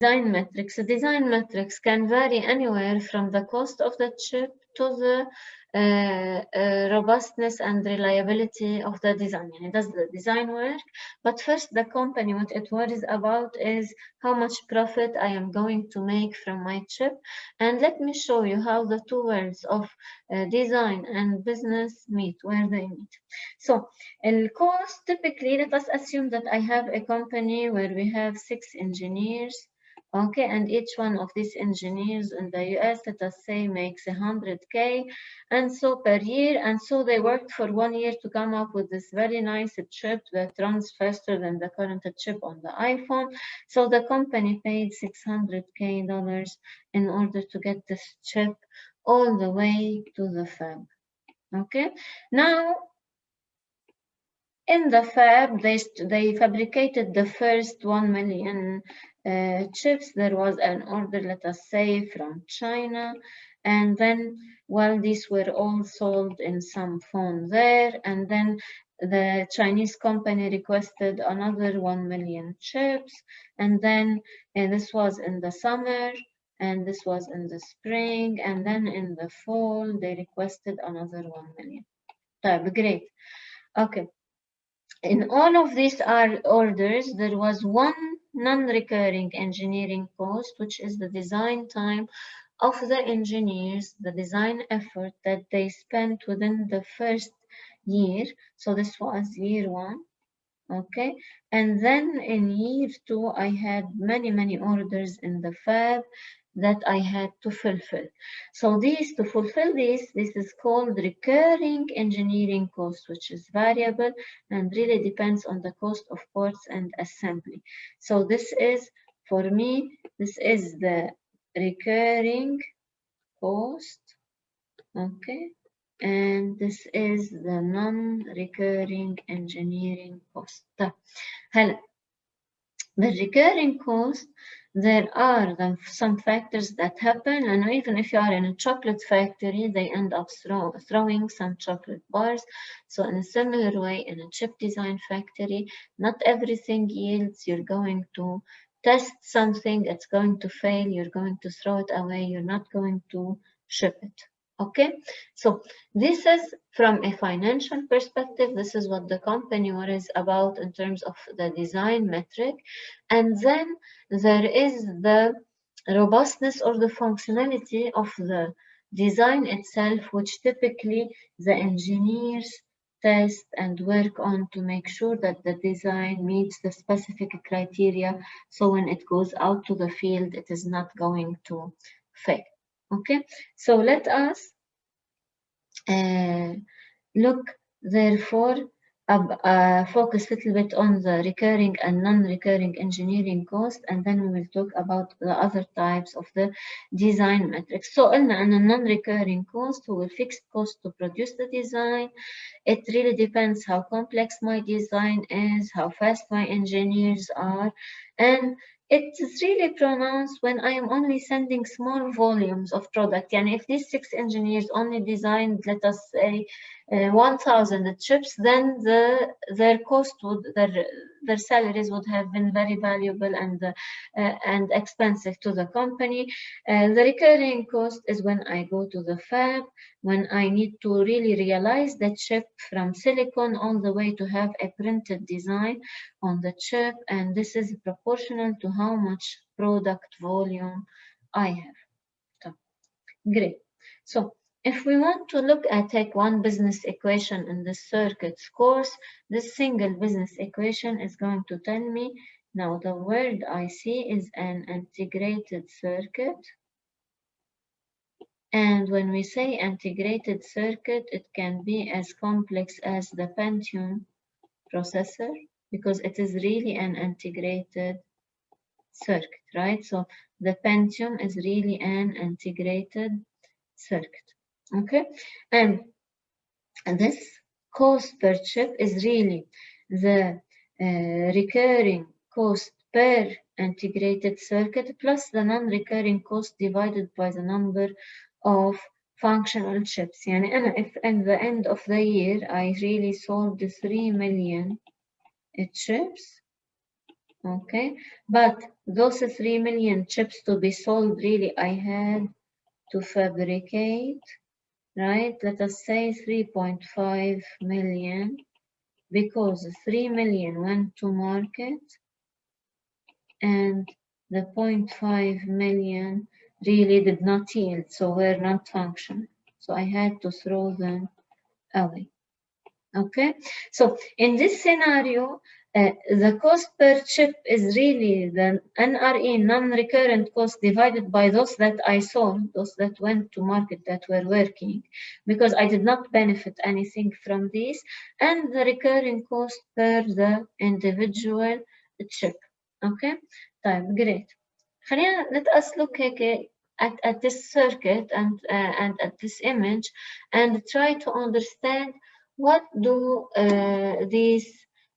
design metrics. The design metrics can vary anywhere from the cost of the chip to the robustness and reliability of the design. And does the design work? But first, the company, what it worries about is how much profit I am going to make from my chip. And let me show you how the two worlds of design and business meet, where they meet. So, cost, typically, let us assume that I have a company where we have 6 engineers. Okay, and each one of these engineers in the US, let us say, makes 100K, and so per year, and so they worked for 1 year to come up with this very nice chip that runs faster than the current chip on the iPhone. So the company paid $600K in order to get this chip all the way to the fab. Okay, now in the fab, they fabricated the first 1 million chips. There was an order, let us say, from China. And then, well, these were all sold in some phone there. And then the Chinese company requested another 1 million chips. And then this was in the summer. And this was in the spring. And then in the fall, they requested another 1 million. Great. Okay. In all of these orders, there was one non-recurring engineering cost, which is the design time of the engineers, the design effort that they spent within the first year. So this was year 1. Okay, and then in year 2, I had many orders in the fab that I had to fulfill. So to fulfill this is called recurring engineering cost, which is variable and really depends on the cost of parts and assembly. So this is, for me, this is the recurring cost, okay? And this is the non-recurring engineering cost. The recurring cost, there are some factors that happen, and even if you are in a chocolate factory, they end up throwing some chocolate bars. So in a similar way, in a chip design factory, not everything yields. You're going to test something, it's going to fail, you're going to throw it away, you're not going to ship it. Okay, so this is from a financial perspective. This is what the company worries about in terms of the design metric. And then there is the robustness or the functionality of the design itself, which typically the engineers test and work on to make sure that the design meets the specific criteria. So when it goes out to the field, it is not going to fail. Okay, so let us look, therefore, focus a little bit on the recurring and non-recurring engineering cost, and then we will talk about the other types of the design metrics. So in a non-recurring cost, we will fixed cost to produce the design. It really depends how complex my design is, how fast my engineers are, and it's really pronounced when I am only sending small volumes of product. And if these 6 engineers only designed, let us say, 1,000 chips, then their cost would, their salaries would have been very valuable and expensive to the company. The recurring cost is when I go to the fab, when I need to really realize the chip from silicon all the way to have a printed design on the chip, and this is proportional to how much product volume I have. So, great. So if we want to look at take one business equation in the circuits course, this single business equation is going to tell me, now the word I see is an integrated circuit. And when we say integrated circuit, it can be as complex as the Pentium processor, because it is really an integrated circuit, right? So the Pentium is really an integrated circuit, okay? And this cost per chip is really the recurring cost per integrated circuit plus the non-recurring cost divided by the number of functional chips. And if at the end of the year I really sold 3 million chips, Okay, but those 3 million chips to be sold, really I had to fabricate, right? Let us say 3.5 million, because 3 million went to market and the 0.5 million really did not yield, so were not functional. So I had to throw them away. Okay, so in this scenario, the cost per chip is really the NRE, non-recurrent cost, divided by those that I sold, those that went to market, that were working, because I did not benefit anything from these, and the recurring cost per the individual chip. Okay, طيب, great. Let us look at this circuit and at this image and try to understand what do these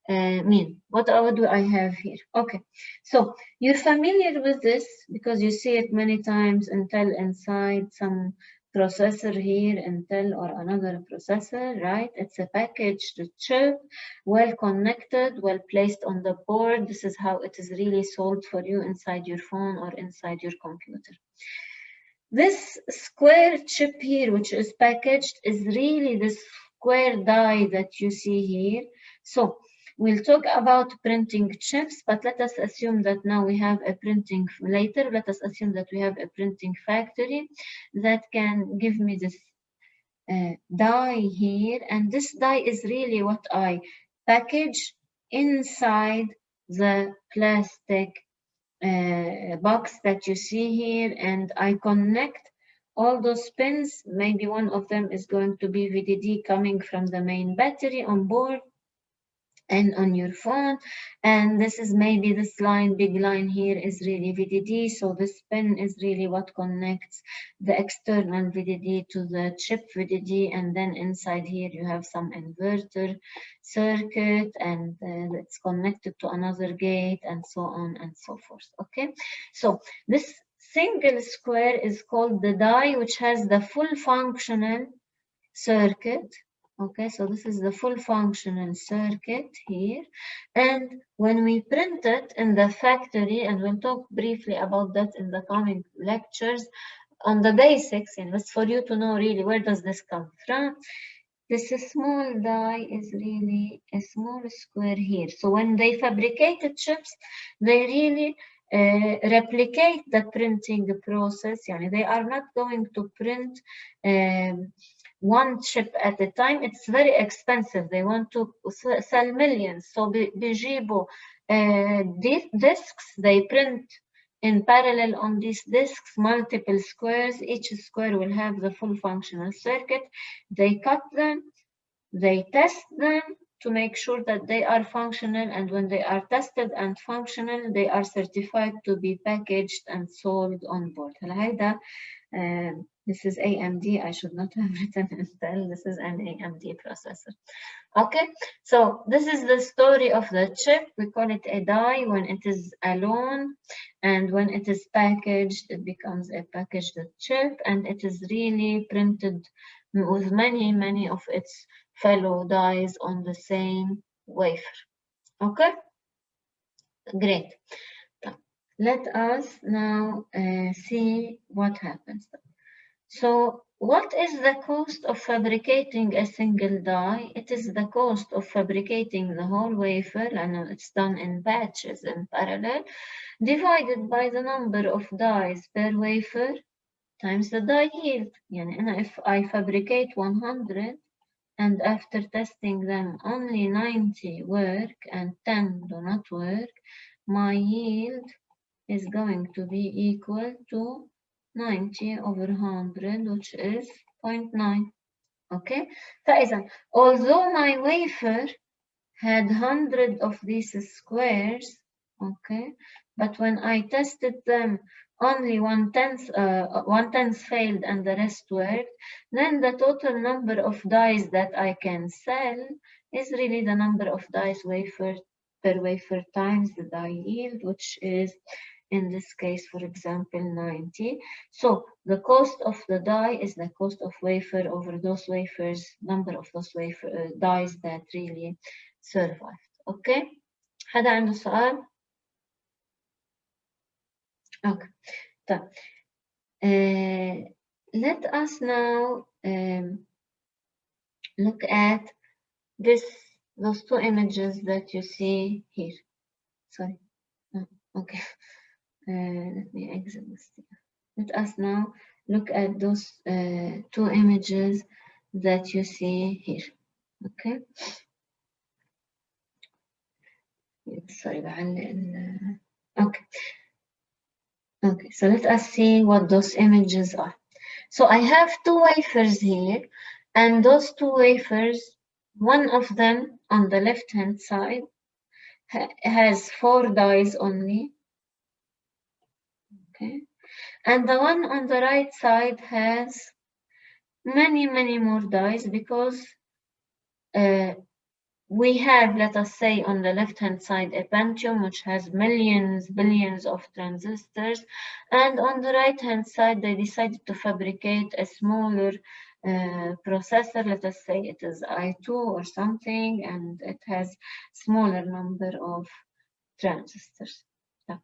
mean. What do I have here? Okay, so you're familiar with this because you see it many times. Intel inside some processor here, Intel or another processor, right? It's a packaged chip, well connected, well placed on the board. This is how it is really sold for you inside your phone or inside your computer. This square chip here, which is packaged, is really the square die that you see here. So we'll talk about printing chips, but let us assume that now we have a printing later. Let us assume that we have a printing factory that can give me this die here, and this die is really what I package inside the plastic box that you see here, and I connect all those pins. Maybe one of them is going to be VDD coming from the main battery on board and on your phone, and this is maybe this line, big line here, is really VDD. So this pin is really what connects the external VDD to the chip VDD, and then inside here you have some inverter circuit, and it's connected to another gate, and so on and so forth. Okay, so this single square is called the die, which has the full functional circuit. Okay, so this is the full functional circuit here. And when we print it in the factory, and we'll talk briefly about that in the coming lectures on the basics, and that's for you to know really where does this come from. This small die is really a small square here. So when they fabricated chips, they really replicate the printing process. Yani they are not going to print one chip at a time. It's very expensive. They want to sell millions. So بيجيبوا discs, they print in parallel on these discs multiple squares. Each square will have the full functional circuit. They cut them, they test them to make sure that they are functional, and when they are tested and functional, they are certified to be packaged and sold on board. This is AMD. I should not have written Intel. This is an AMD processor. Okay, so this is the story of the chip. We call it a die when it is alone, and when it is packaged, it becomes a packaged chip, and it is really printed with many of its fellow dies on the same wafer. Okay, great. Let us now see what happens. So what is the cost of fabricating a single die? It is the cost of fabricating the whole wafer, and it's done in batches in parallel, divided by the number of dies per wafer times the die yield. And if I fabricate 100 and after testing them only 90 work and 10 do not work, my yield is going to be equal to 90 over 100, which is 0.9. Okay, فإذا although my wafer had 100 of these squares, okay, but when I tested them, only 1/10 failed and the rest worked, then the total number of dies that I can sell is really the number of dies per wafer times the die yield, which is in this case, for example, 90. So the cost of the die is the cost of wafer over those wafers, number of those dies that really survived. Okay, حدا عنده سؤال؟ Okay. So, let us now look at those two images that you see here. Sorry. Oh, okay. Let me exit this. Let us now look at those two images that you see here. Okay. Sorry. Okay. Okay. So let us see what those images are. So I have two wafers here, and those two wafers, one of them on the left-hand side has 4 dyes only. Okay. And the one on the right side has many, many more dyes because we have, let us say, on the left-hand side, a Pentium, which has millions, billions of transistors. And on the right-hand side, they decided to fabricate a smaller processor. Let us say it is i2 or something, and it has smaller number of transistors. Yeah.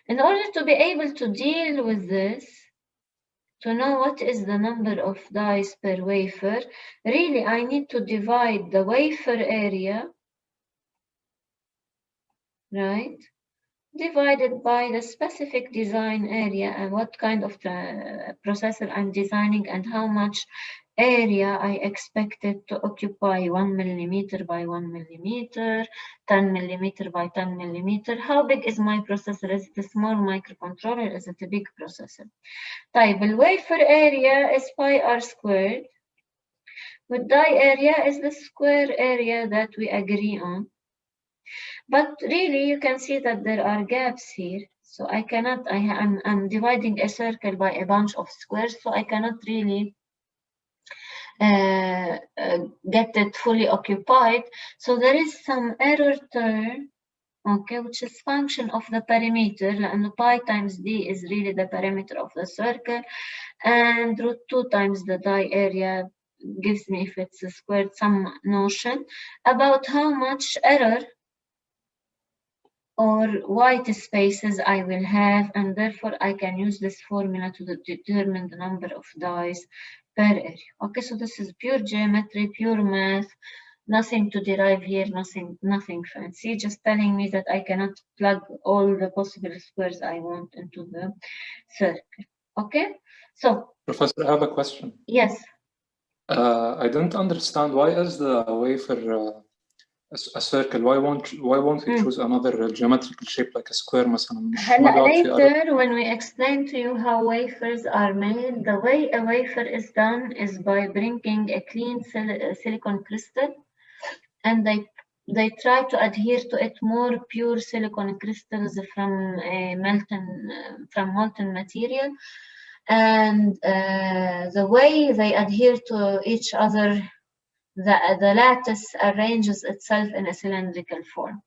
In order to be able to deal with this, to know what is the number of dyes per wafer, really I need to divide the wafer area, right, divided by the specific design area and what kind of processor I'm designing and how much area I expect it to occupy, 1 millimeter by 1 millimeter, 10 millimeter by 10 millimeter. How big is my processor? Is it a small microcontroller? Is it a big processor? طيب, الwafer area is pi r squared. With die area is the square area that we agree on. But really, you can see that there are gaps here. So I cannot, I'm dividing a circle by a bunch of squares, so I cannot really get it fully occupied. So there is some error term, okay, which is function of the perimeter, and pi times d is really the perimeter of the circle, and root 2 times the die area gives me, if it's squared, some notion about how much error or white spaces I will have, and therefore I can use this formula to determine the number of dyes per area. Okay, so this is pure geometry, pure math, nothing to derive here, nothing fancy, just telling me that I cannot plug all the possible squares I want into the circle. Okay, so Professor, I have a question. Yes. I don't understand, why is the wafer a circle? Why won't we choose another geometrical shape like a square مثلا? Later, when we explain to you how wafers are made, the way a wafer is done is by bringing a clean silicon crystal, and they try to adhere to it more pure silicon crystals from molten material, and the way they adhere to each other, the lattice arranges itself in a cylindrical form.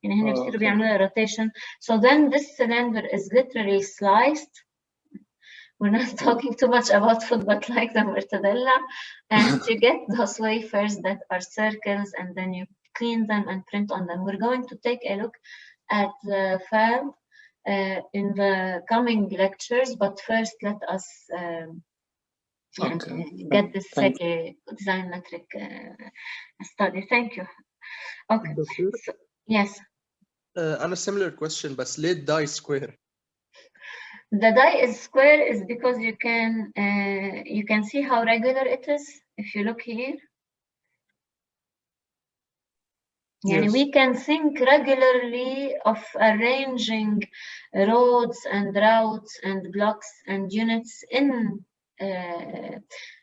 يعني هنا بيصيروا بيعملوا rotation. So then this cylinder is literally sliced. We're not talking too much about food, but like the mortadella, and you get those wafers that are circles, and then you clean them and print on them. We're going to take a look at the fab in the coming lectures, but first let us get this design metric study. Thank you. Okay. So, yes. On a similar question, but late die square. The die is square is because you can see how regular it is if you look here. Yes. We can think regularly of arranging roads and routes and blocks and units in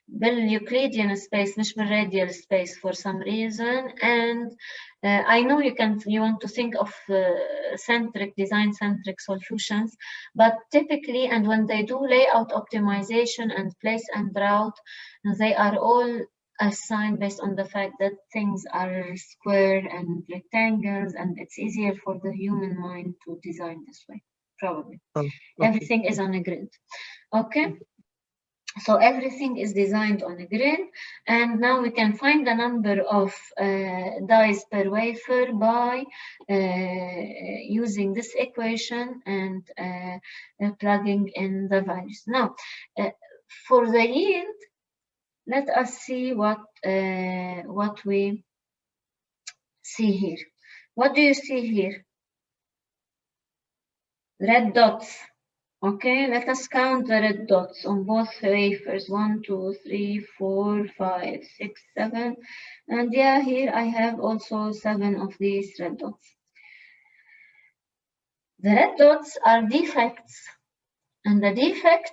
Euclidean space, مش radial space for some reason. And I know you want to think of design-centric solutions, but typically, and when they do layout optimization and place and route, they are all assigned based on the fact that things are square and rectangles, and it's easier for the human mind to design this way, probably. Okay. Everything is on a grid. Okay. So everything is designed on a grid, and now we can find the number of dies per wafer by using this equation and plugging in the values. Now, for the yield, let us see what we see here. What do you see here? Red dots. Okay, let us count the red dots on both wafers. 1, 2, 3, 4, 5, 6, 7. And yeah, here I have also 7 of these red dots. The red dots are defects, and the defects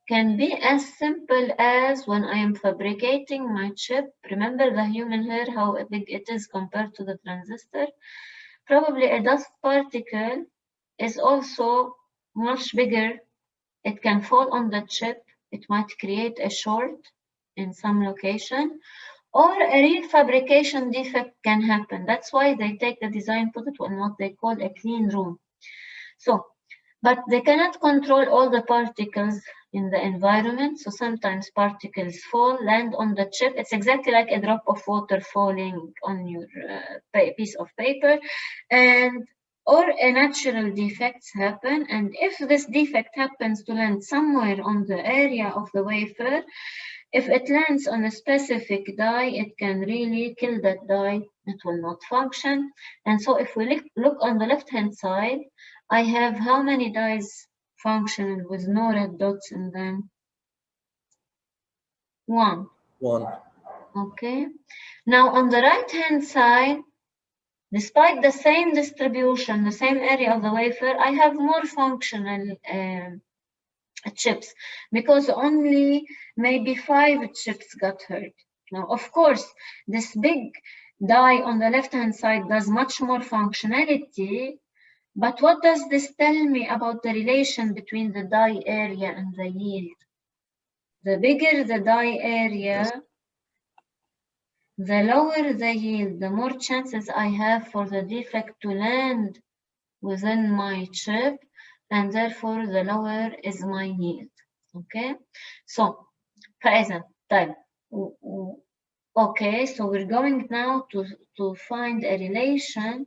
can be as simple as when I am fabricating my chip. Remember the human hair, how big it is compared to the transistor? Probably a dust particle is also much bigger. It can fall on the chip. It might create a short in some location, or a real fabrication defect can happen. That's why they take the design, put it in what they call a clean room. So, but they cannot control all the particles in the environment. So sometimes particles fall, land on the chip. It's exactly like a drop of water falling on your piece of paper, or a natural defects happen. And if this defect happens to land somewhere on the area of the wafer, if it lands on a specific die, it can really kill that die. It will not function. And so if we look on the left-hand side, I have how many dies functional with no red dots in them? 1. 1. Okay. Now on the right-hand side, despite the same distribution, the same area of the wafer, I have more functional chips, because only maybe 5 chips got hurt. Now, of course, this big die on the left-hand side does much more functionality, but what does this tell me about the relation between the die area and the yield? The bigger the die area, the lower the yield, the more chances I have for the defect to land within my chip, and therefore the lower is my yield. Okay, so present type. Okay, so we're going now to find a relation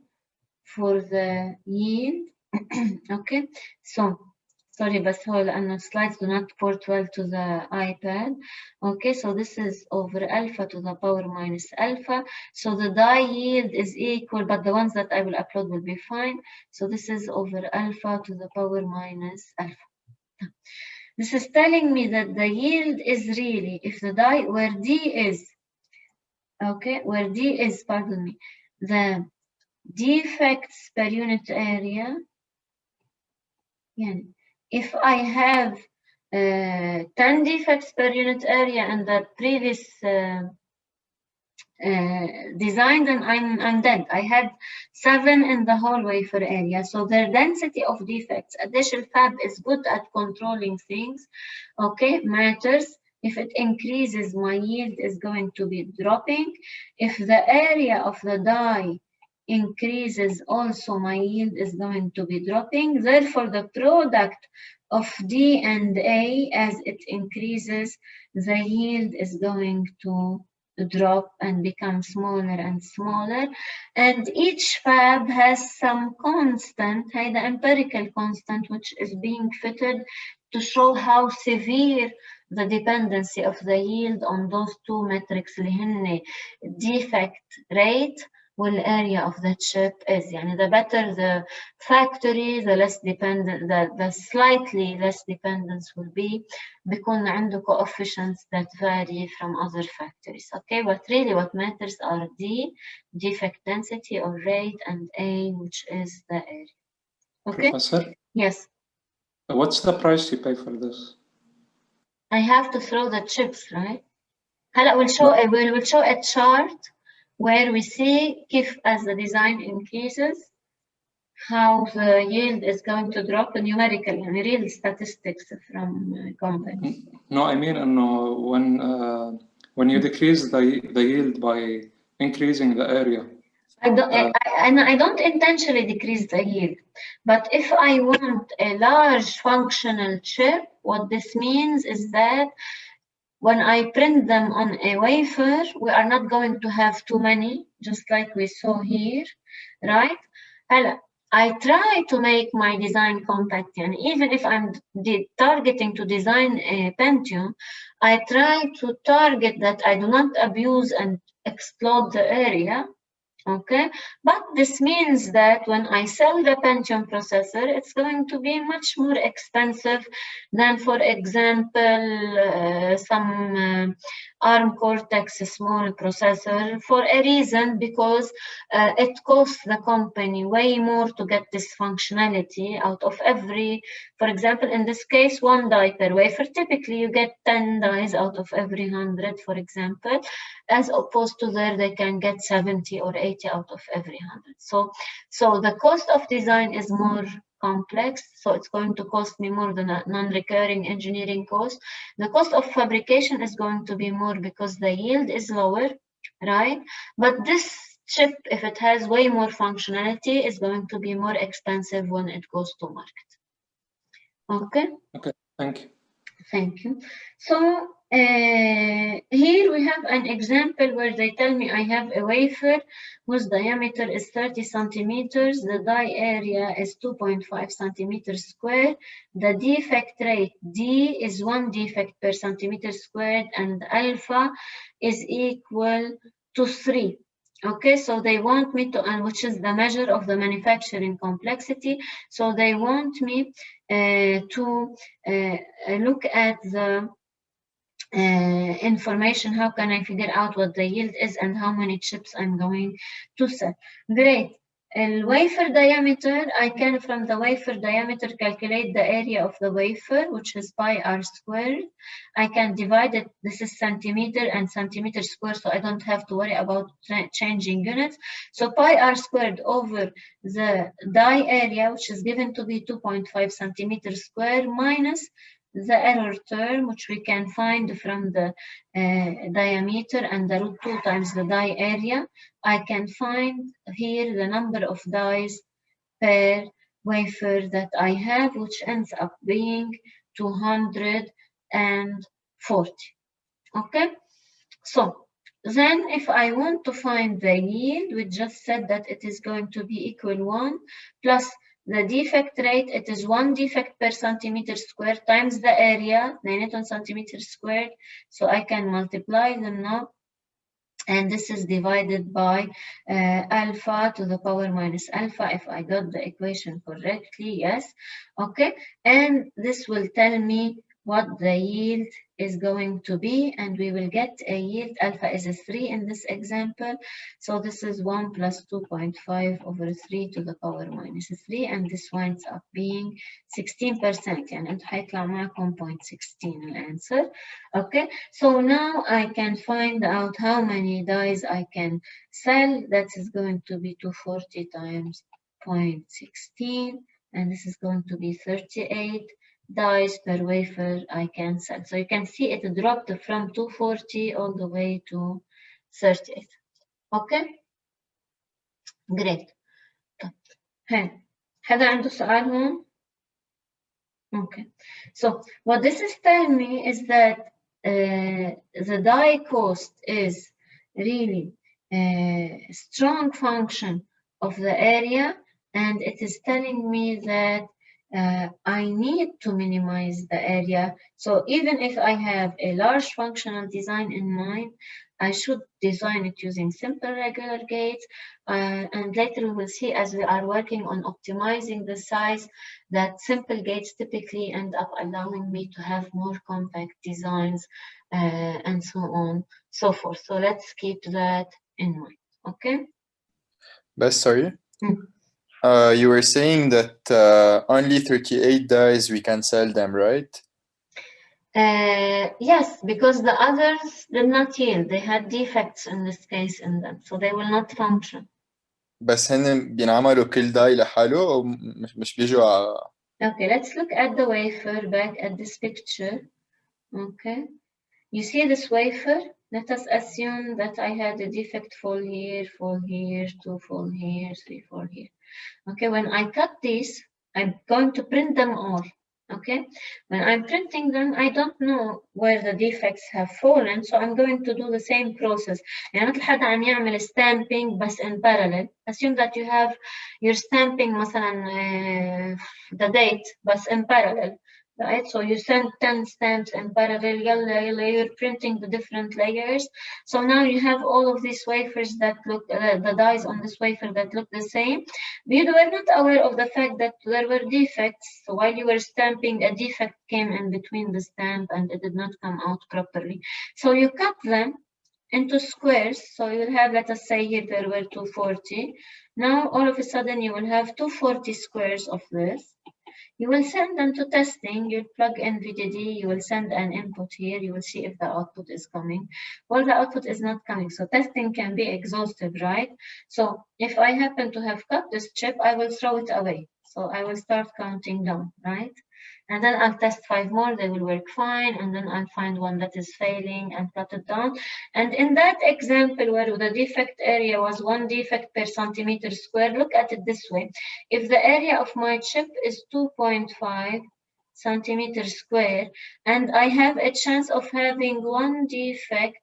for the yield. Okay, so sorry, but the slides do not port well to the iPad. Okay, so this is over alpha to the power minus alpha. So the die yield is equal, but the ones that I will upload will be fine. So this is over alpha to the power minus alpha. This is telling me that the yield is really, if the die where D is, okay, where D is, pardon me, the defects per unit area. Yeah. If I have 10 defects per unit area and the previous design, then I'm dead. I had 7 in the whole wafer area. So the density of defects, additional fab is good at controlling things. Okay, matters. If it increases, my yield is going to be dropping. If the area of the die increases, also my yield is going to be dropping. Therefore, the product of D and A, as it increases, the yield is going to drop and become smaller and smaller. And each fab has some constant, the empirical constant, which is being fitted to show how severe the dependency of the yield on those two metrics اللي هن defect rate والarea of the chip is. يعني the better the factory, the less dependent, the slightly less dependence will be. بيكون عنده coefficients that vary from other factories. Okay, but really what matters are D, defect density or rate, and A, which is the area. Okay. Professor? Yes. What's the price you pay for this? I have to throw the chips, right? هلا we'll show a chart where we see if, as the design increases, how the yield is going to drop numerically, and real statistics from companies. No, I mean when you decrease the yield by increasing the area. I don't intentionally decrease the yield, but if I want a large functional chip, what this means is that when I print them on a wafer, we are not going to have too many, just like we saw here, right? I try to make my design compact, and even if I'm targeting to design a Pentium, I try to target that I do not abuse and explode the area. Okay, but this means that when I sell the Pentium processor, it's going to be much more expensive than, for example, some ARM Cortex small processor, for a reason, because it costs the company way more to get this functionality out of every, for example, in this case, 1 die per wafer. Typically, you get 10 dies out of every 100, for example, as opposed to there they can get 70 or 80 out of every 100. So the cost of design is more complex, so it's going to cost me more than a non-recurring engineering cost. The cost of fabrication is going to be more because the yield is lower, right? But this chip, if it has way more functionality, is going to be more expensive when it goes to market. Okay? Okay, thank you. Thank you. So here we have an example where they tell me I have a wafer whose diameter is 30 centimeters. The die area is 2.5 centimeters squared. The defect rate D is 1 defect per centimeter squared, and alpha is equal to 3. Okay, so they want me to, and which is the measure of the manufacturing complexity. So they want me to look at the information. How can I figure out what the yield is and how many chips I'm going to sell? Great. Wafer diameter, I can from the wafer diameter calculate the area of the wafer, which is pi r squared. I can divide it, this is centimeter and centimeter squared, so I don't have to worry about changing units. So pi r squared over the die area, which is given to be 2.5 centimeters squared, minus the error term, which we can find from the diameter and the root 2 times the die area. I can find here the number of dies per wafer that I have, which ends up being 240. Okay, so then if I want to find the yield, we just said that it is going to be equal 1 plus the defect rate. It is 1 defect per centimeter squared times the area, 9 Newton centimeters squared. So I can multiply them now. And this is divided by alpha to the power minus alpha, if I got the equation correctly, yes. Okay, and this will tell me what the yield is going to be, and we will get a yield. Alpha is a 3 in this example, so this is 1 plus 2.5 over 3 to the power minus 3, and this winds up being 16%. يعني انتوا هيطلع معكم 0.16 الانسر. Okay, so now I can find out how many dies I can sell. That is going to be 240 times 0.16, and this is going to be 38 dies per wafer I can sell. So you can see it dropped from 240 all the way to 38. Okay, great. طيب حدا عنده سؤال هون؟ Okay, so what this is telling me is that the die cost is really a strong function of the area, and it is telling me that I need to minimize the area. So even if I have a large functional design in mind, I should design it using simple regular gates. And later we will see, as we are working on optimizing the size, that simple gates typically end up allowing me to have more compact designs and so on, so forth. So let's keep that in mind, okay? But sorry. You were saying that only 38 dies we can sell them, right? Yes, because the others did not yield. They had defects in this case in them, so they will not function. بس هن بينعملوا كل داي لحاله أو مش بيجوا على... Okay, let's look at the wafer back at this picture. Okay, you see this wafer? Let us assume that I had a defect fall here, 2 fall here, 3 fall here. Okay, when I cut these, I'm going to print them all. Okay, when I'm printing them, I don't know where the defects have fallen, so I'm going to do the same process. يعني مثل حدا عم يعمل stamping بس in parallel. Assume that you have your stamping مثلا the date بس in parallel, right? So you send 10 stamps in parallel, يلا you're printing the different layers. So now you have all of these wafers that look, the dies on this wafer that look the same. You were not aware of the fact that there were defects. So while you were stamping, a defect came in between the stamp and it did not come out properly. So you cut them into squares. So you will have, let us say here there were 240. Now all of a sudden you will have 240 squares of this. You will send them to testing. You'll plug in VDD. You will send an input here. You will see if the output is coming. Well, the output is not coming. So testing can be exhaustive, right? So if I happen to have cut this chip, I will throw it away. So I will start counting down, right? And then I'll test 5 more, they will work fine. And then I'll find one that is failing and cut it down. And in that example where the defect area was 1 defect per centimeter square, look at it this way. If the area of my chip is 2.5 centimeters square, and I have a chance of having 1 defect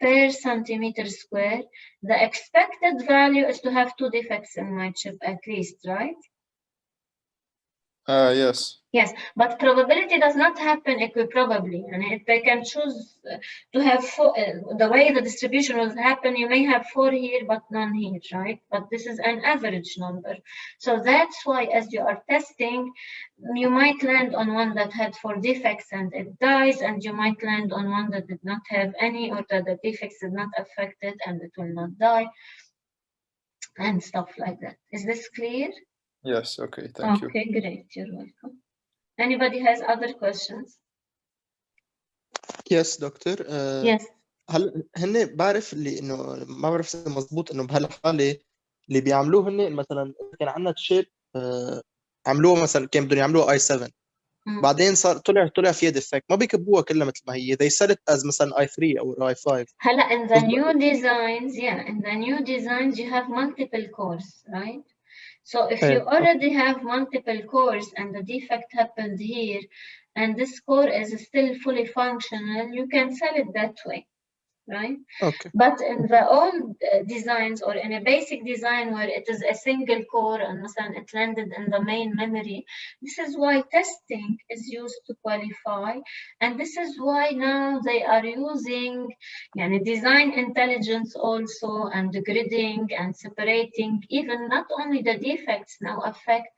per centimeter square, the expected value is to have 2 defects in my chip at least, right? Yes. Yes, but probability does not happen equiprobably. And if they can choose to have 4, the way the distribution will happen, you may have 4 here, but none here, right? But this is an average number. So that's why as you are testing, you might land on one that had 4 defects and it dies, and you might land on one that did not have any, or that the defects did not affect it and it will not die, and stuff like that. Is this clear? Yes, okay, thank you. Okay, great, you're welcome. Anybody has other questions? Yes دكتور. Yes. هل هن بعرف اللي انه ما بعرف اذا مضبوط انه بهالحاله اللي بيعملوه هن مثلا كان عندنا تشيب عملوه مثلا كان بدهم يعملوه اي 7 بعدين صار طلع فيها ديفكت ما بيكبوها كلها مثل ما هي they sell it as مثلا اي 3 او اي 5 هلا in the new designs, yeah, in the new designs you have multiple cores, right? So if you already have multiple cores and the defect happened here and this core is still fully functional, you can sell it that way, right? Okay. But in the old designs, or in a basic design where it is a single core and it landed in the main memory, this is why testing is used to qualify, and this is why now they are using design intelligence also, and gridding and separating. Even not only the defects now affect,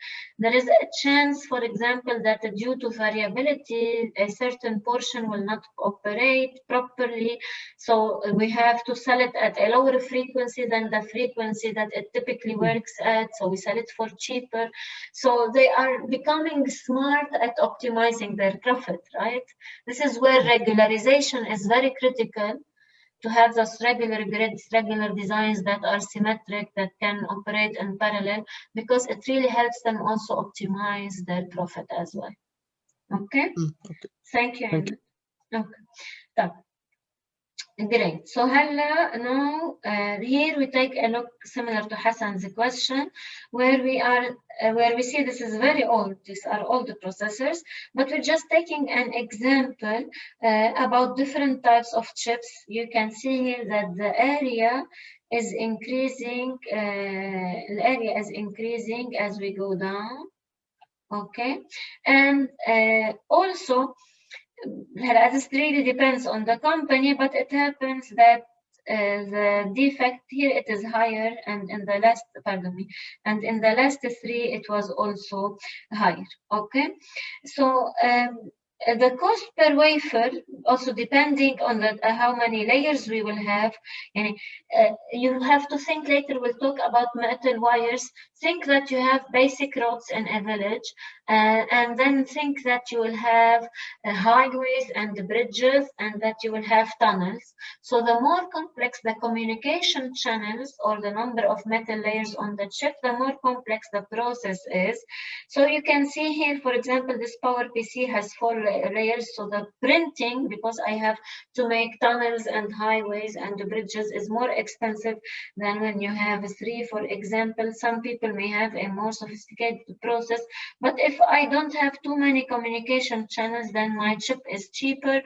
there is a chance, for example, that due to variability, a certain portion will not operate properly. So we have to sell it at a lower frequency than the frequency that it typically works at. So we sell it for cheaper. So they are becoming smart at optimizing their profit, right? This is where regularization is very critical, to have those regular grids, regular designs that are symmetric, that can operate in parallel, because it really helps them also optimize their profit as well. Okay? Okay. Thank you. Thank you. Okay. So, great. So now here we take a look similar to Hassan's question, where we see this is very old. These are old processors, but we're just taking an example about different types of chips. You can see here that the area is increasing. The area is increasing as we go down. Okay, and also. This really depends on the company, but it happens that the defect here, it is higher, and in the last, pardon me, and in the last 3 it was also higher. Okay, so the cost per wafer, also depending on how many layers we will have, you have to think later, we'll talk about metal wires. Think that you have basic roads in a village, and then think that you will have highways and bridges, and that you will have tunnels. So the more complex the communication channels, or the number of metal layers on the chip, the more complex the process is. So you can see here, for example, this PowerPC has 4 layers. So the printing because I have to make tunnels and highways and bridges is more expensive than when you have 3, for example. Some people may have a more sophisticated process, but if I don't have too many communication channels, then my chip is cheaper,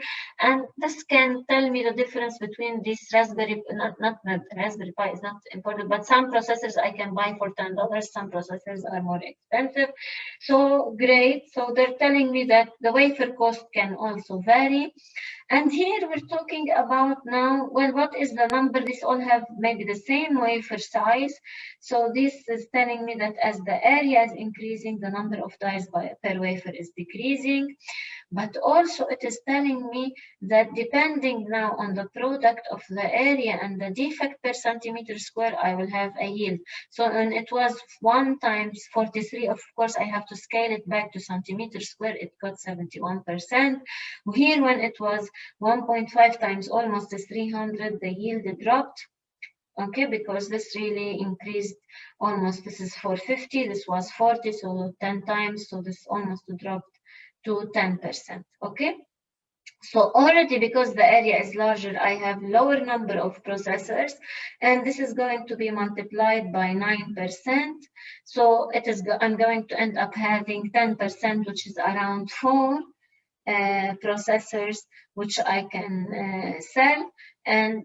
and this can tell me the difference between this Raspberry, not Raspberry Pi is not important, but some processors I can buy for $10, some processors are more expensive. So great, so they're telling me that the wafer cost can also vary. And here we're talking about now, well, what is the number? These all have maybe the same wafer size. So this is telling me that as the area is increasing, the number of dies per wafer is decreasing. But also it is telling me that depending now on the product of the area and the defect per centimeter square, I will have a yield. So when it was 1 times 43, of course, I have to scale it back to centimeter square, it got 71%. Here, when it was 1.5 times almost 300, the yield dropped. Okay, because this really increased almost, this is 450, this was 40, so 10 times, so this almost dropped to 10%, okay? So already because the area is larger, I have lower number of processors, and this is going to be multiplied by 9%. So it is, I'm going to end up having 10%, which is around 4 processors, which I can sell. And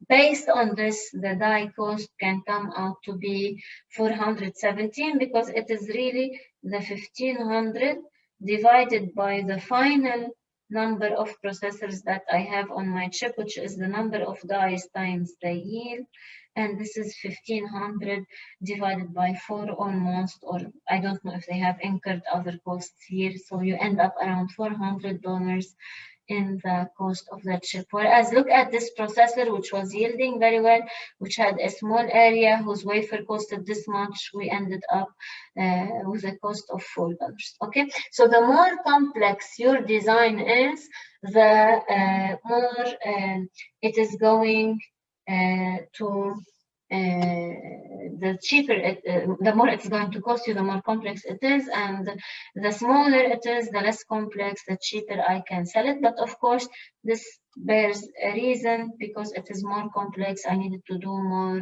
based on this, the die cost can come out to be 417, because it is really the 1500 divided by the final number of processors that I have on my chip, which is the number of dies times the yield. And this is 1500 divided by 4 almost, or I don't know if they have incurred other costs here. So you end up around $400 in the cost of that chip. Whereas look at this processor, which was yielding very well, which had a small area, whose wafer costed this much, we ended up with a cost of $4. Okay, so the more complex your design is, the more it is going to the cheaper the more it's going to cost you, the more complex it is, and the smaller it is, the less complex, the cheaper I can sell it. But of course, this bears a reason, because it is more complex. I needed to do more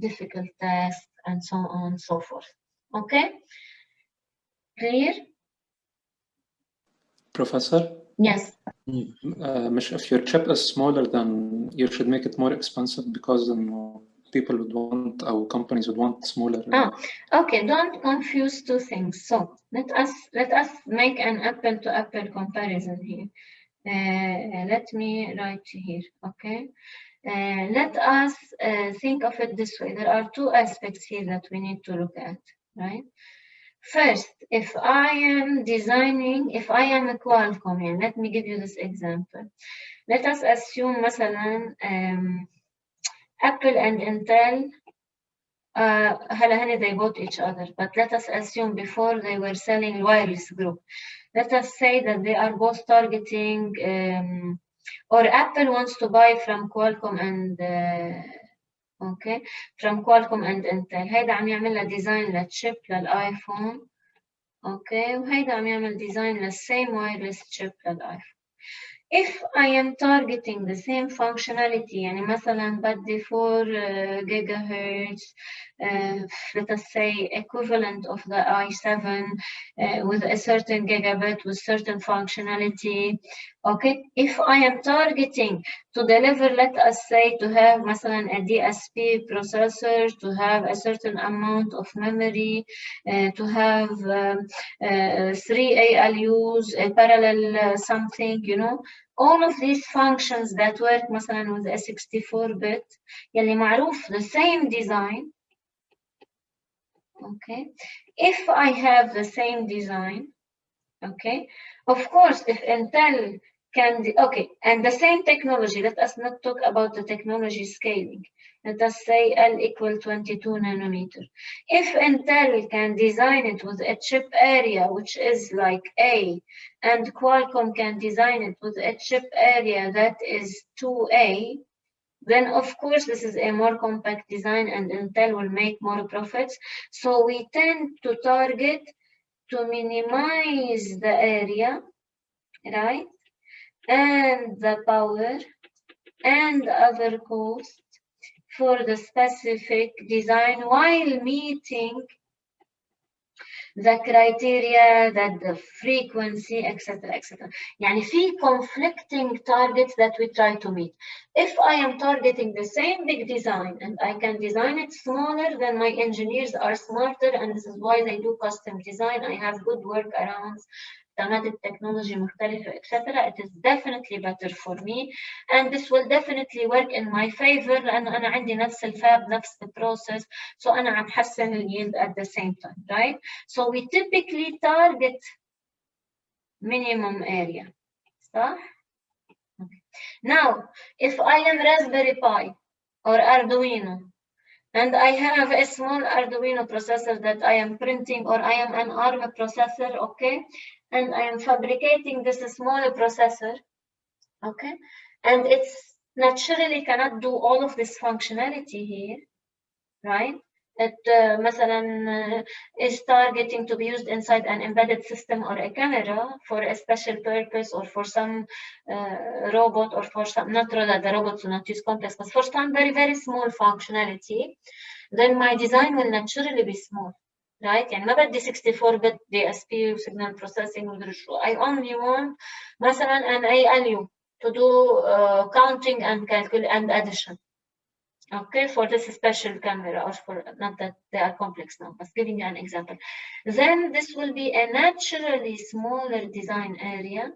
difficult tasks and so on and so forth. Okay, clear? Professor? Yes. If your chip is smaller, then you should make it more expensive, because people would want, or companies would want smaller. Okay, don't confuse two things. So let us make an apple-to-apple comparison here. Let me write here, okay? Let us think of it this way. There are two aspects here that we need to look at, right? First, if I am designing, if I am a Qualcomm, and let me give you this example. Let us assume, مثلا, Apple and Intel, they bought each other, but let us assume before they were selling wireless group. Let us say that they are both targeting, or Apple wants to buy from Qualcomm and okay, from Qualcomm and Intel. هيدا عم يعمل ديزاين للشيب للايفون، okay، وهيدا عم يعمل ديزاين للsame wireless chip للايفون. If I am targeting the same functionality, يعني مثلا بدي 4 gigahertz, let us say equivalent of the i7 with a certain gigabit with certain functionality, okay. If I am targeting to deliver, let us say, to have مثلا a DSP processor, to have a certain amount of memory, to have 3 ALUs, a parallel something, you know, all of these functions that work مثلا with a 64-bit يلي معروف the same design. Okay, if I have the same design, okay, of course, if Intel can, okay, and the same technology, let us not talk about the technology scaling. Let us say L equal 22 nanometer. If Intel can design it with a chip area which is like A, and Qualcomm can design it with a chip area that is 2A, then of course this is a more compact design and Intel will make more profits. So we tend to target to minimize the area, right? and the power and other costs for the specific design while meeting the criteria, that the frequency, etc., etc. يعني في conflicting targets that we try to meet. If I am targeting the same big design and I can design it smaller, then my engineers are smarter, and this is why they do custom design. I have good workarounds, thematic technology مختلفة, etc. It is definitely better for me, and this will definitely work in my favor لأنه أنا عندي نفس الفاب, نفس the process, so أنا عم حسن ال yield at the same time, right? So we typically target minimum area. صح? Okay. Now, if I am Raspberry Pi or Arduino, and I have a small Arduino processor that I am printing, or I am an ARM processor, okay, and I am fabricating this small processor, okay, and it's naturally cannot do all of this functionality here, right? It مثلا is targeting to be used inside an embedded system or a camera for a special purpose, or for some robot, or for some, not that the robots will not use complex, but for some very, very small functionality, then my design will naturally be small, right? يعني ما بدي 64-bit DSP و signal processing ومدري شو. I only want مثلا an ALU to do counting and calculation and addition. Okay, for this special camera, or for, not that they are complex now, but giving you an example. Then this will be a naturally smaller design area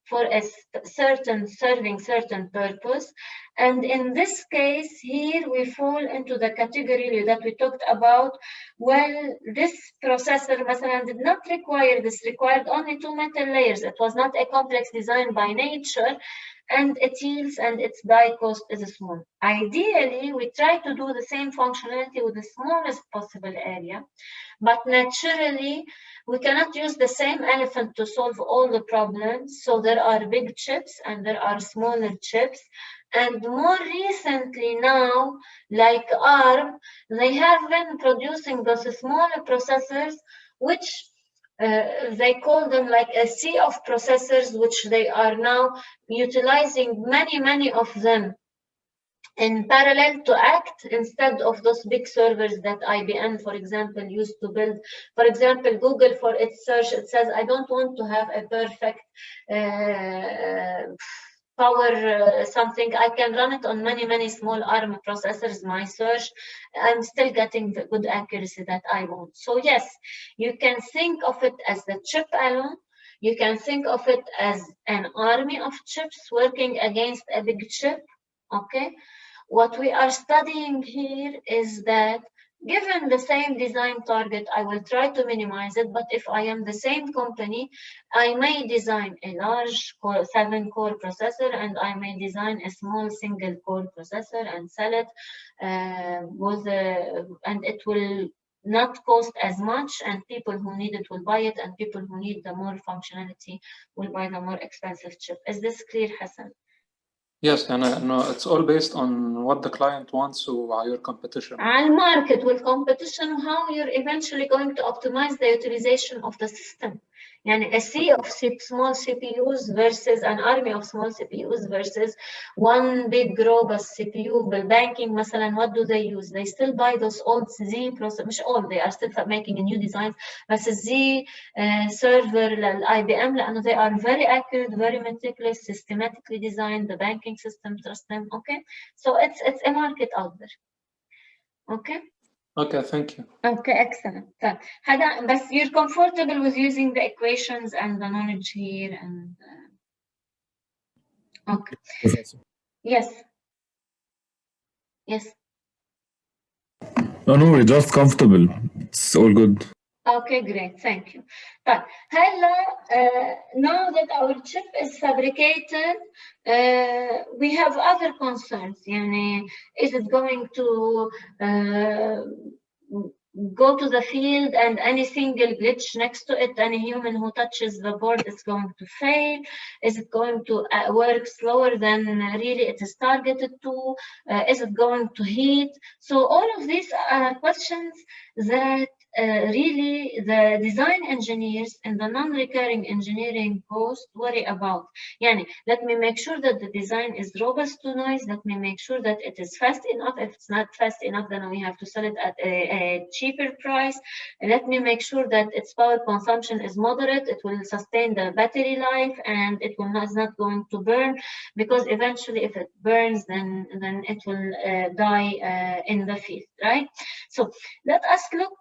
for a serving certain purpose. And in this case here, we fall into the category that we talked about. Well, this processor مثلا did not require this, required only 2 metal layers. It was not a complex design by nature, and its yields and its die cost is small. Ideally, we try to do the same functionality with the smallest possible area, but naturally, we cannot use the same elephant to solve all the problems. So there are big chips and there are smaller chips. And more recently now, like ARM, they have been producing those smaller processors, which they call them like a sea of processors, which they are now utilizing many of them in parallel to act instead of those big servers that IBM, for example, used to build. For example, Google, for its search, it says, I don't want to have a perfect power something. I can run it on many small ARM processors, my search. I'm still getting the good accuracy that I want. So yes, you can think of it as the chip alone. You can think of it as an army of chips working against a big chip, okay? What we are studying here is that given the same design target, I will try to minimize it, but if I am the same company, I may design a large 7-core processor, and I may design a small single-core processor and sell it and it will not cost as much, and people who need it will buy it, and people who need the more functionality will buy the more expensive chip. Is this clear, Hassan? Yes, and no, it's all based on what the client wants or your competition. على market والcompetition, how you're eventually going to optimize the utilization of the system. يعني a sea of small CPUs versus an army of small CPUs versus one big robust CPU. بالbanking مثلا, what do they use? They still buy those old Z processors, مش all, they are still making a new designs, بس Z server للIBM لأنه they are very accurate, very meticulous, systematically designed. The banking system trusts them. Okay, so it's a market out there. Okay. Okay, thank you. Okay, excellent. هذا بس you're comfortable with using the equations and the knowledge here and okay. Yes. Yes. No, we're just comfortable. It's all good. Okay, great. Thank you. But now that our chip is fabricated, we have other concerns. Is it going to go to the field and any single glitch next to it, any human who touches the board is going to fail? Is it going to work slower than really it is targeted to? Is it going to heat? So all of these are questions that really the design engineers and the non-recurring engineering post worry about. Yani, let me make sure that the design is robust to noise. Let me make sure that it is fast enough. If it's not fast enough, then we have to sell it at a cheaper price. Let me make sure that its power consumption is moderate. It will sustain the battery life, and it will is not going to burn, because eventually if it burns, then it will die in the field, right? So let us look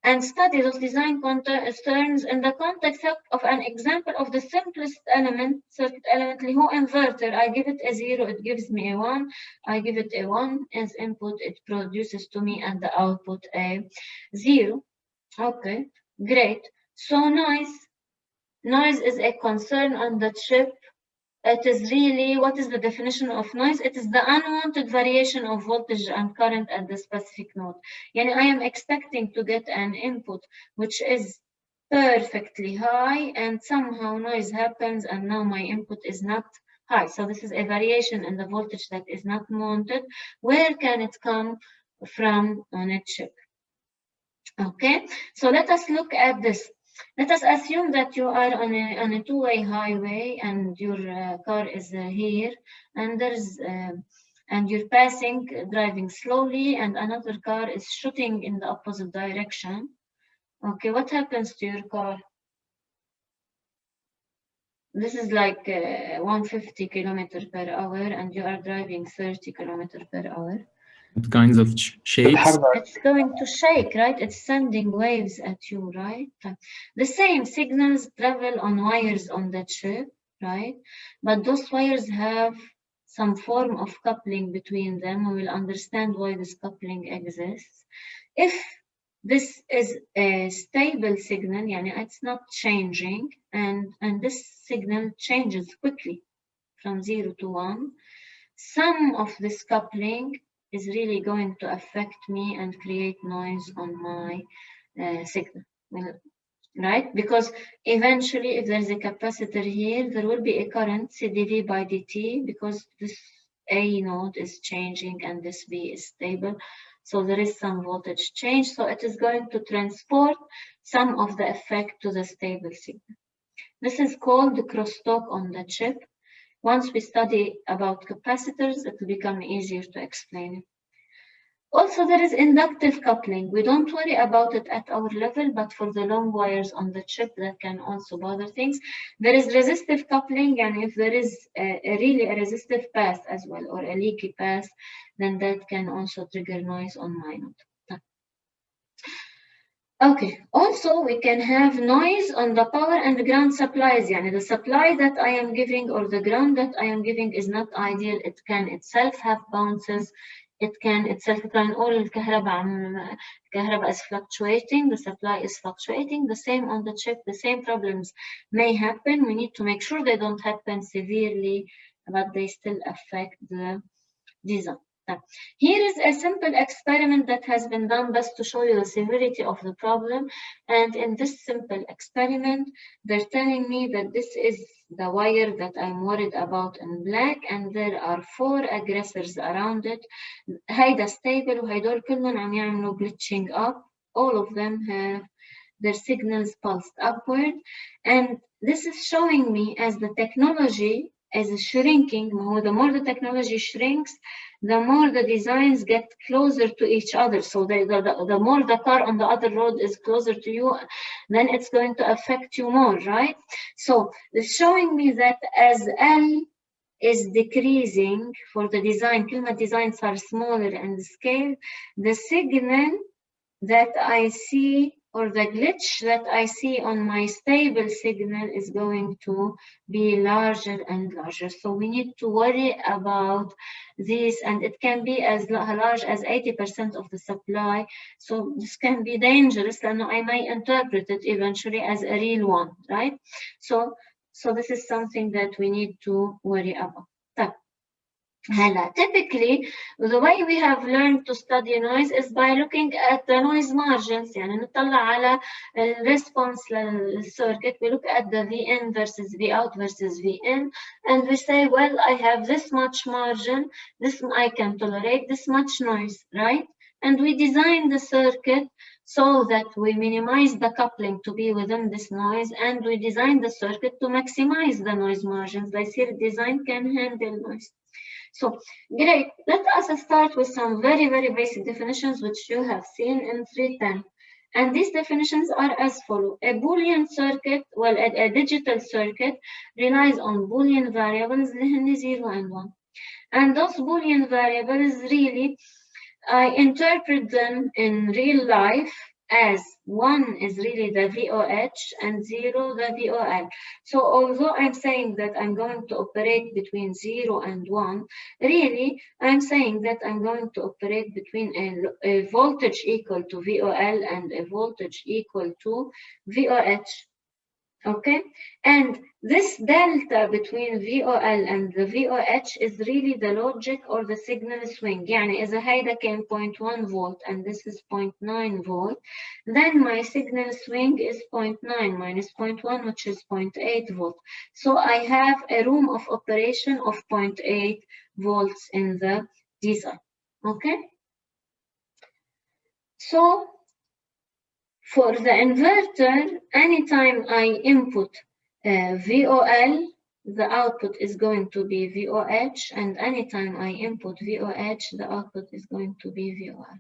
and study those design terms in the context of an example of the simplest element, circuit element, اللي هو inverter. I give it a 0, it gives me a 1. I give it a 1 as input, it produces to me at the output a 0. Okay, great. So noise is a concern on the chip. It is really, what is the definition of noise? It is the unwanted variation of voltage and current at the specific node. Yani I am expecting to get an input which is perfectly high, and somehow noise happens and now my input is not high. So this is a variation in the voltage that is not wanted. Where can it come from on a chip? Okay, so let us look at this. Let us assume that you are on a two-way highway, and your car is here, and and you're passing, driving slowly, and another car is shooting in the opposite direction. Okay, what happens to your car? This is like 150 km/h, and you are driving 30 km/h. What kinds of shapes? It's going to shake, right? It's sending waves at you, right? The same signals travel on wires on the chip, right? But those wires have some form of coupling between them. We will understand why this coupling exists. If this is a stable signal, yani it's not changing, and this signal changes quickly from 0 to 1, some of this coupling is really going to affect me and create noise on my signal, right? Because eventually, if there's a capacitor here, there will be a current CdV by dt, because this A node is changing and this B is stable. So there is some voltage change. So it is going to transport some of the effect to the stable signal. This is called the crosstalk on the chip. Once we study about capacitors, it will become easier to explain it. Also, there is inductive coupling. We don't worry about it at our level, but for the long wires on the chip, that can also bother things. There is resistive coupling, and if there is really a resistive path as well, or a leaky path, then that can also trigger noise on my node. Okay, also we can have noise on the power and ground supplies. Yani the supply that I am giving or the ground that I am giving is not ideal. It can itself have bounces. It can itself run all الكهرباء is fluctuating, the supply is fluctuating. The same on the chip, the same problems may happen. We need to make sure they don't happen severely, but they still affect the design. Here is a simple experiment that has been done just to show you the severity of the problem. And in this simple experiment, they're telling me that this is the wire that I'm worried about in black, and there are 4 aggressors around it. هيدا stable وهيدول كلهم عم يعملوا glitching up. All of them have their signals pulsed upward. And this is showing me as the technology is shrinking. The more the technology shrinks, the more the designs get closer to each other. So the more the car on the other road is closer to you, then it's going to affect you more, right? So it's showing me that as L is decreasing for the design, كل ما designs are smaller in scale, the signal that I see, or the glitch that I see on my stable signal, is going to be larger and larger. So we need to worry about this, and it can be as large as 80% of the supply. So this can be dangerous, and I may interpret it eventually as a real one, right? So this is something that we need to worry about. Typically, the way we have learned to study noise is by looking at the noise margins. يعني نطلع على response للcircuit. We look at the VN versus Vout versus VN, and we say, well, I have this much margin, this I can tolerate this much noise, right? And we design the circuit so that we minimize the coupling to be within this noise, and we design the circuit to maximize the noise margins. The circuit design can handle noise. So great, let us start with some very, very basic definitions which you have seen in 310. And these definitions are as follows. A Boolean circuit, well, a digital circuit relies on Boolean variables 0 and 1. And those Boolean variables really, I interpret them in real life as 1 is really the VOH and 0 the VOL. So although I'm saying that I'm going to operate between 0 and 1, really I'm saying that I'm going to operate between a voltage equal to VOL and a voltage equal to VOH. Okay, and this delta between VOL and the VOH is really the logic or the signal swing. يعني إذا هيدا كان 0.1 volt and this is 0.9 volt, then my signal swing is 0.9 minus 0.1, which is 0.8 volt. So I have a room of operation of 0.8 volts in the design. Okay, so for the inverter, anytime I input VOL, the output is going to be VOH, and anytime I input VOH, the output is going to be VOL.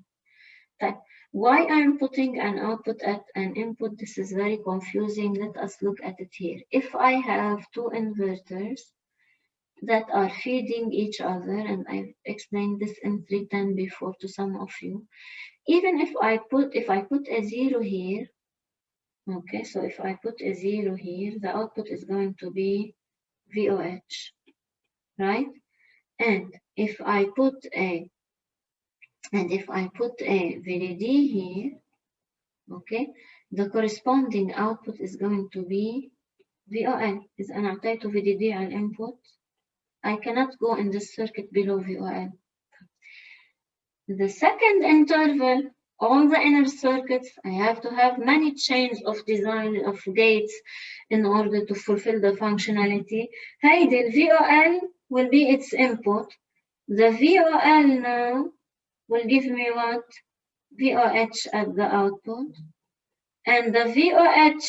But why I'm putting an output at an input, this is very confusing. Let us look at it here. If I have two inverters that are feeding each other, and I've explained this in 310 before to some of you, even if I put a 0 here, okay, so if I put a 0 here, the output is going to be VOH, right? And if I put a VDD here, okay, the corresponding output is going to be VOL. إذا أنا أعطيته VDD على input, I cannot go in this circuit below VOL. The second interval, all the inner circuits, I have to have many chains of design of gates in order to fulfill the functionality. Hey, the VOL will be its input. The VOL now will give me what? VOH at the output. And the VOH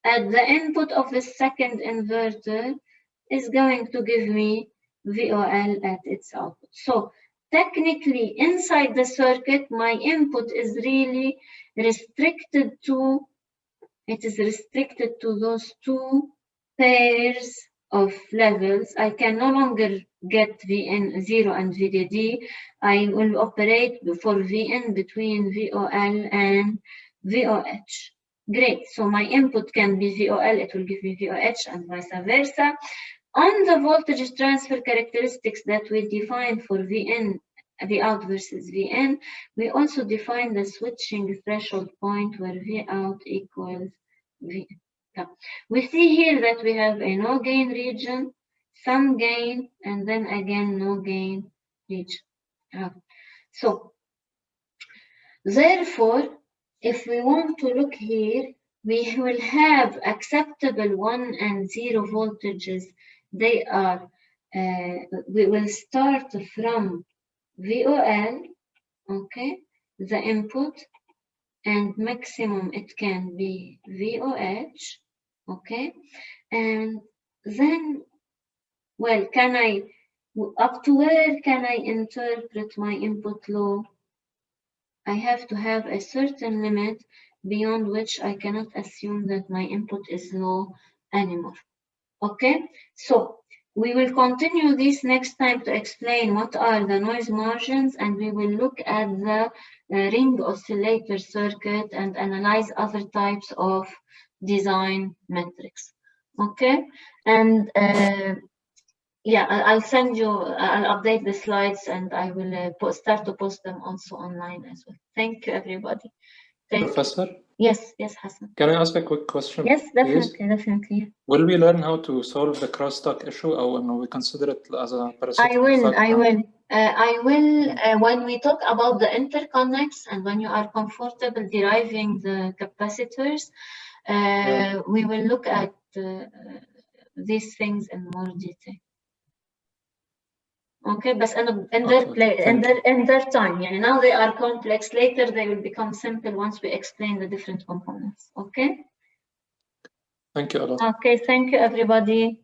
at the input of the second inverter is going to give me VOL at its output. So technically, inside the circuit, my input is really restricted to, it is restricted to those two pairs of levels. I can no longer get VN 0 and VDD. I will operate for VN between VOL and VOH. Great, so my input can be VOL, it will give me VOH and vice versa. On the voltage transfer characteristics that we define for VN, Vout versus VN, we also define the switching threshold point where Vout equals VN. We see here that we have a no gain region, some gain, and then again no gain region. So, therefore, if we want to look here, we will have acceptable 1 and 0 voltages. They are, we will start from VOL, okay, the input, and maximum it can be VOH, okay, and then, well, can I, up to where can I interpret my input low? I have to have a certain limit beyond which I cannot assume that my input is low anymore. Okay, so we will continue this next time to explain what are the noise margins, and we will look at the ring oscillator circuit and analyze other types of design metrics. Okay, and yeah, I'll send you, I'll update the slides, and I will start to post them also online as well. Thank you, everybody. Professor? Yes, yes, Hassan. Can I ask a quick question? Yes, definitely, please? definitely. Will we learn how to solve the crosstalk issue, or no, we consider it as a parasitic I will, factor? I will, when we talk about the interconnects and when you are comfortable deriving the capacitors, we will look at these things in more detail. Okay, but in Okay, their time. يعني now they are complex. Later they will become simple once we explain the different components. Okay. thank you a lot. Okay, thank you everybody.